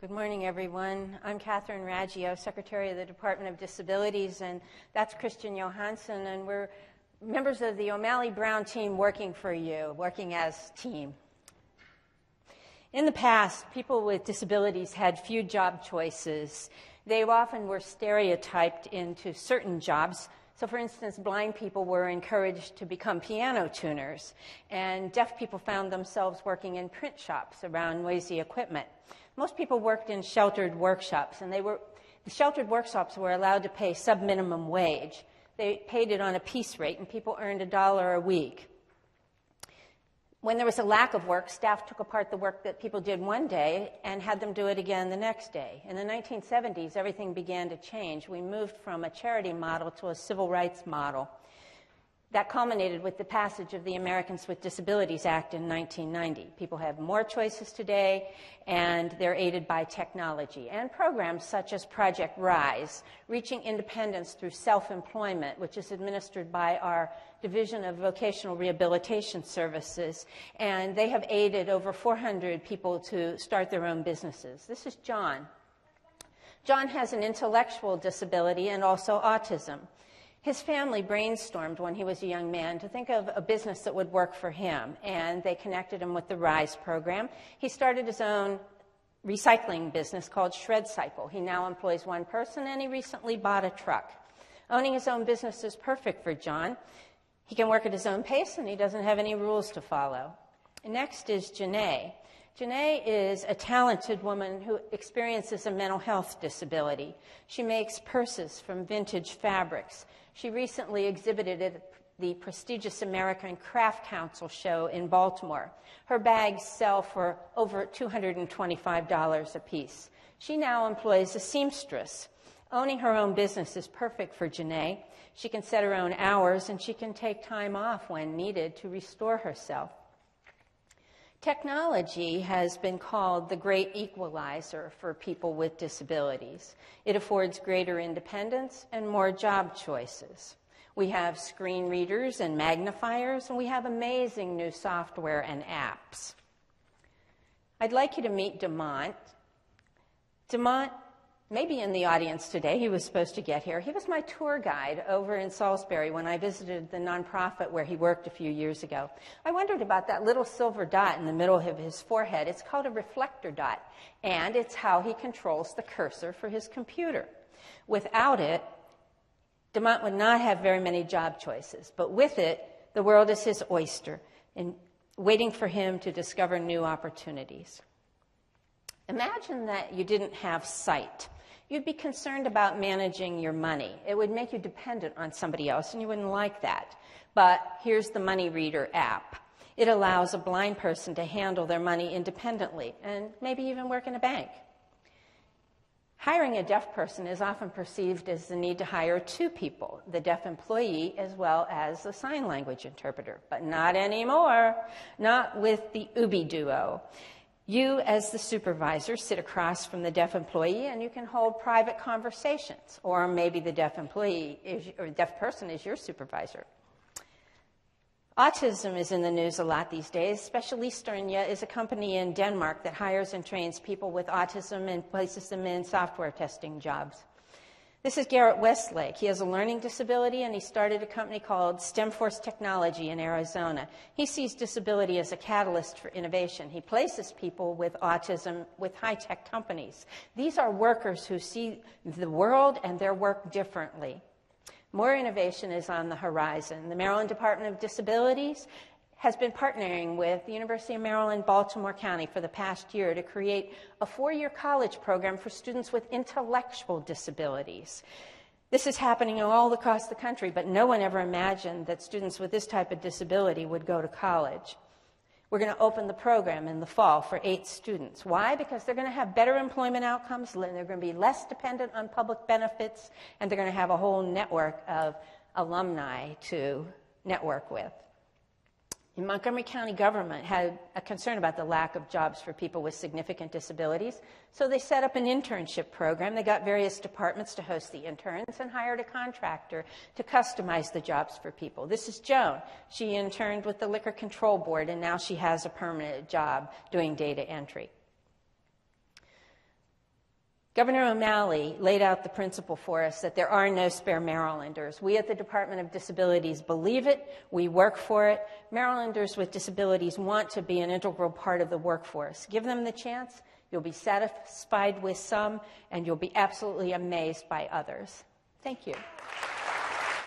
Good morning, everyone. I'm Catherin Raggo, Secretary of the Department of Disabilities, and that's Christian Johansson, and we're members of the O'Malley Brown team working for you, working as team. In the past, people with disabilities had few job choices. They often were stereotyped into certain jobs. So, for instance, blind people were encouraged to become piano tuners, and deaf people found themselves working in print shops around noisy equipment. Most people worked in sheltered workshops, and the sheltered workshops were allowed to pay sub-minimum wage. They paid it on a piece rate, and people earned $1 a week. When there was a lack of work, staff took apart the work that people did one day and had them do it again the next day. In the 1970s, everything began to change. We moved from a charity model to a civil rights model. That culminated with the passage of the Americans with Disabilities Act in 1990. People have more choices today, and they're aided by technology and programs such as Project RISE, Reaching Independence Through Self-Employment, which is administered by our Division of Vocational Rehabilitation Services, and they have aided over 400 people to start their own businesses. This is John. John has an intellectual disability and also autism. His family brainstormed when he was a young man to think of a business that would work for him, and they connected him with the RISE program. He started his own recycling business called Shred Cycle. He now employs one person, and he recently bought a truck. Owning his own business is perfect for John. He can work at his own pace, and he doesn't have any rules to follow. And next is Janae. Janae is a talented woman who experiences a mental health disability. She makes purses from vintage fabrics. She recently exhibited at the prestigious American Craft Council show in Baltimore. Her bags sell for over $225 a piece. She now employs a seamstress. Owning her own business is perfect for Janae. She can set her own hours, and she can take time off when needed to restore herself. Technology has been called the great equalizer for people with disabilities. It affords greater independence and more job choices. We have screen readers and magnifiers, and we have amazing new software and apps. I'd like you to meet Demont. Demont may be in the audience today. He was supposed to get here. He was my tour guide over in Salisbury when I visited the nonprofit where he worked a few years ago. I wondered about that little silver dot in the middle of his forehead. It's called a reflector dot, and it's how he controls the cursor for his computer. Without it, Demont would not have very many job choices, but with it, the world is his oyster, and waiting for him to discover new opportunities. Imagine that you didn't have sight. You'd be concerned about managing your money. It would make you dependent on somebody else, and you wouldn't like that. But here's the Money Reader app. It allows a blind person to handle their money independently and maybe even work in a bank. Hiring a deaf person is often perceived as the need to hire two people, the deaf employee as well as the sign language interpreter. But not anymore, not with the Ubi duo. You, as the supervisor, sit across from the deaf employee, and you can hold private conversations. Or maybe the deaf employee or deaf person is your supervisor. Autism is in the news a lot these days. Specialisternia is a company in Denmark that hires and trains people with autism and places them in software testing jobs. This is Garrett Westlake. He has a learning disability, and he started a company called STEMforce Technology in Arizona. He sees disability as a catalyst for innovation. He places people with autism with high-tech companies. These are workers who see the world and their work differently. More innovation is on the horizon. The Maryland Department of Disabilities has been partnering with the University of Maryland, Baltimore County for the past year to create a 4-year college program for students with intellectual disabilities. This is happening all across the country, but no one ever imagined that students with this type of disability would go to college. We're going to open the program in the fall for 8 students. Why? Because they're going to have better employment outcomes, they're going to be less dependent on public benefits, and they're going to have a whole network of alumni to network with. And Montgomery County government had a concern about the lack of jobs for people with significant disabilities, so they set up an internship program. They got various departments to host the interns and hired a contractor to customize the jobs for people. This is Joan. She interned with the Liquor Control Board, and now she has a permanent job doing data entry. Governor O'Malley laid out the principle for us that there are no spare Marylanders. We at the Department of Disabilities believe it. We work for it. Marylanders with disabilities want to be an integral part of the workforce. Give them the chance. You'll be satisfied with some, and you'll be absolutely amazed by others. Thank you.